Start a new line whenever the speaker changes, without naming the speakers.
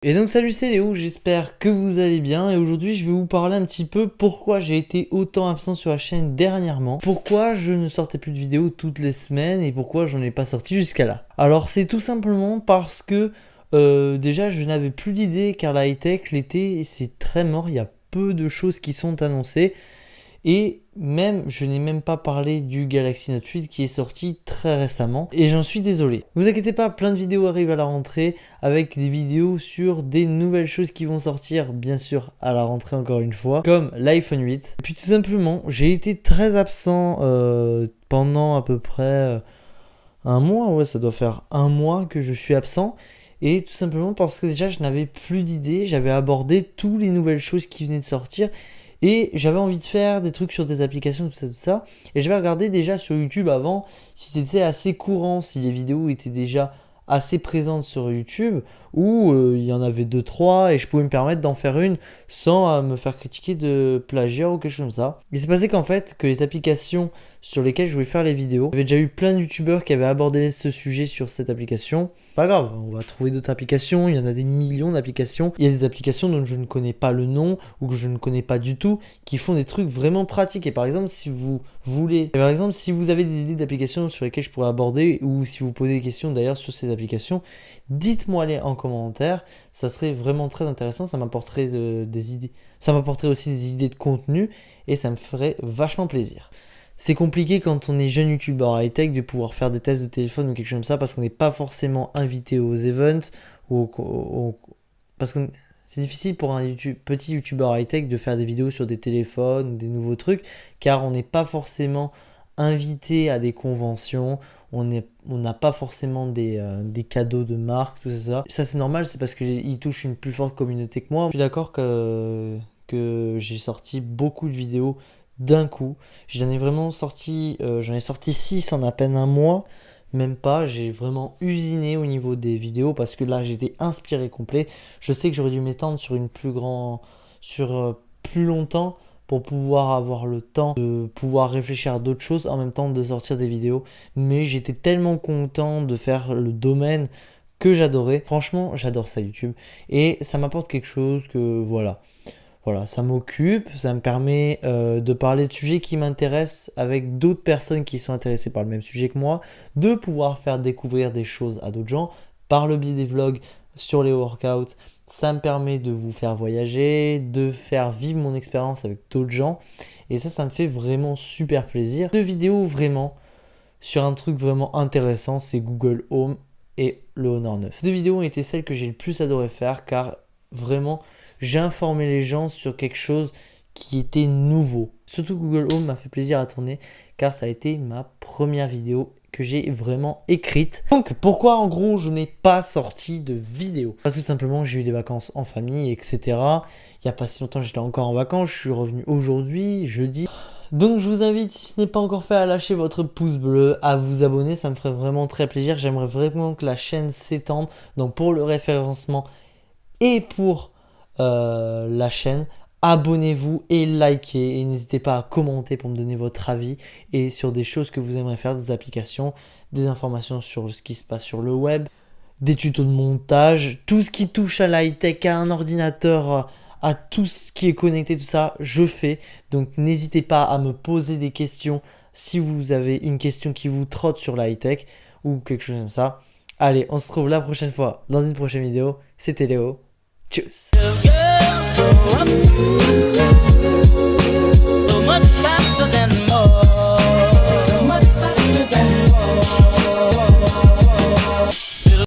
Et donc salut, c'est Léo, j'espère que vous allez bien et aujourd'hui je vais vous parler un petit peu pourquoi j'ai été autant absent sur la chaîne dernièrement, pourquoi je ne sortais plus de vidéos toutes les semaines et pourquoi j'en ai pas sorti jusqu'à là. Alors c'est tout simplement parce que déjà je n'avais plus d'idées car la high-tech l'été c'est très mort, il y a peu de choses qui sont annoncées. Et même, je n'ai même pas parlé du Galaxy Note 8 qui est sorti très récemment. Et j'en suis désolé. Vous inquiétez pas, plein de vidéos arrivent à la rentrée avec des vidéos sur des nouvelles choses qui vont sortir, bien sûr, à la rentrée encore une fois, comme l'iPhone 8. Et puis tout simplement, j'ai été très absent pendant à peu près un mois. Ouais, ça doit faire un mois que je suis absent. Et tout simplement parce que déjà, je n'avais plus d'idées. J'avais abordé toutes les nouvelles choses qui venaient de sortir. Et j'avais envie de faire des trucs sur des applications, tout ça. Et j'avais regardé déjà sur YouTube avant si c'était assez courant, si les vidéos étaient déjà assez présentes sur YouTube, ou il y en avait 2-3 et je pouvais me permettre d'en faire une sans me faire critiquer de plagiat ou quelque chose comme ça. Il s'est passé qu'en fait, que les applications sur lesquelles je voulais faire les vidéos, il y avait déjà eu plein de youtubeurs qui avaient abordé ce sujet sur cette application. Pas grave, on va trouver d'autres applications, il y en a des millions d'applications. Il y a des applications dont je ne connais pas le nom ou que je ne connais pas du tout, qui font des trucs vraiment pratiques. Et par exemple, si vous avez des idées d'applications sur lesquelles je pourrais aborder, ou si vous posez des questions d'ailleurs sur ces applications, dites-moi les en commentaire, ça serait vraiment très intéressant, ça m'apporterait des idées, ça m'apporterait aussi des idées de contenu et ça me ferait vachement plaisir. C'est compliqué quand on est jeune youtubeur high-tech de pouvoir faire des tests de téléphone ou quelque chose comme ça parce qu'on n'est pas forcément invité aux events parce que c'est difficile pour un petit youtubeur high-tech de faire des vidéos sur des téléphones ou des nouveaux trucs car on n'est pas forcément invité à des conventions, on n'a pas forcément des cadeaux de marque, tout ça. Ça c'est normal, c'est parce qu'il touche une plus forte communauté que moi. Je suis d'accord que j'ai sorti beaucoup de vidéos d'un coup. J'en ai sorti 6 en à peine un mois, même pas. J'ai vraiment usiné au niveau des vidéos parce que là j'étais inspiré complet. Je sais que j'aurais dû m'étendre sur plus longtemps pour pouvoir avoir le temps de pouvoir réfléchir à d'autres choses en même temps de sortir des vidéos. Mais j'étais tellement content de faire le domaine que j'adorais. Franchement, j'adore ça YouTube. Et ça m'apporte quelque chose que voilà. Voilà, ça m'occupe, ça me permet de parler de sujets qui m'intéressent avec d'autres personnes qui sont intéressées par le même sujet que moi, de pouvoir faire découvrir des choses à d'autres gens par le biais des vlogs sur les workouts. Ça me permet de vous faire voyager, de faire vivre mon expérience avec d'autres gens et ça me fait vraiment super plaisir. Deux vidéos vraiment sur un truc vraiment intéressant, c'est Google Home et le Honor 9. Deux vidéos ont été celles que j'ai le plus adoré faire car vraiment j'ai informé les gens sur quelque chose qui était nouveau. Surtout Google Home m'a fait plaisir à tourner car ça a été ma première vidéo que j'ai vraiment écrite. Donc pourquoi en gros je n'ai pas sorti de vidéo? Parce que tout simplement j'ai eu des vacances en famille, etc. Il n'y a pas si longtemps j'étais encore en vacances, je suis revenu aujourd'hui, jeudi. Donc je vous invite, si ce n'est pas encore fait, à lâcher votre pouce bleu, à vous abonner, ça me ferait vraiment très plaisir. J'aimerais vraiment que la chaîne s'étende. Donc pour le référencement et pour la chaîne, abonnez-vous et likez et n'hésitez pas à commenter pour me donner votre avis et sur des choses que vous aimeriez faire, des applications, des informations sur ce qui se passe sur le web, des tutos de montage, tout ce qui touche à la high-tech, à un ordinateur, à tout ce qui est connecté, tout ça, je fais. Donc n'hésitez pas à me poser des questions si vous avez une question qui vous trotte sur la high-tech ou quelque chose comme ça. Allez, on se retrouve la prochaine fois dans une prochaine vidéo. C'était Léo. Tchuss.